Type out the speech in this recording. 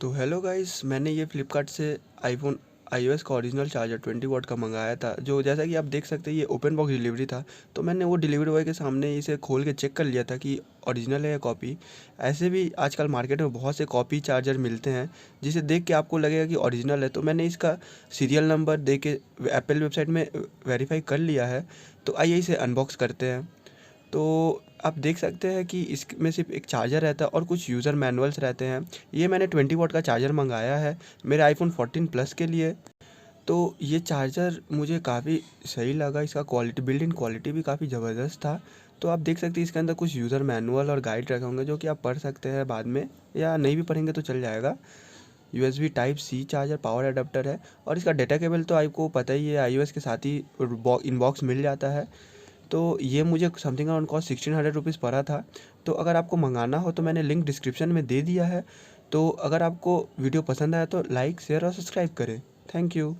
तो hello guys, मैंने ये फ्लिपकार्ट से आईफोन iOS का ओरिजिनल चार्जर 20 वाट का मंगाया था। जो जैसा कि आप देख सकते हैं ये ओपन बॉक्स डिलीवरी था। तो मैंने वो डिलीवरी बॉय के सामने इसे खोल के चेक कर लिया था कि ओरिजिनल है या कॉपी। ऐसे भी आजकल मार्केट में बहुत से कॉपी चार्जर मिलते हैं जिसे देख के आपको लगेगा कि ओरिजिनल है। तो मैंने इसका सीरियल नंबर दे के एप्पल वेबसाइट में वेरीफाई कर लिया है। तो आइए इसे अनबॉक्स करते हैं। तो आप देख सकते हैं कि इसमें सिर्फ एक चार्जर रहता है और कुछ यूज़र मैनुअल्स रहते हैं। ये मैंने 20 वाट का चार्जर मंगाया है मेरे आईफोन 14 प्लस के लिए। तो ये चार्जर मुझे काफ़ी सही लगा, इसका क्वालिटी बिल्ड इन क्वालिटी भी काफ़ी ज़बरदस्त था। तो आप देख सकते हैं इसके अंदर कुछ यूज़र मैनुअल और गाइड रखे होंगे जो कि आप पढ़ सकते हैं बाद में, या नहीं भी पढ़ेंगे तो चल जाएगा। USB type C charger power adapter है और इसका डेटा केबल तो आपको पता ही है, iOS के साथ ही इनबॉक्स मिल जाता है। तो ये मुझे समथिंग अराउंड कॉस्ट 1600 रुपीज़ पड़ा था। तो अगर आपको मंगाना हो तो मैंने लिंक डिस्क्रिप्शन में दे दिया है। तो अगर आपको वीडियो पसंद आया तो लाइक शेयर और सब्सक्राइब करें। Thank you.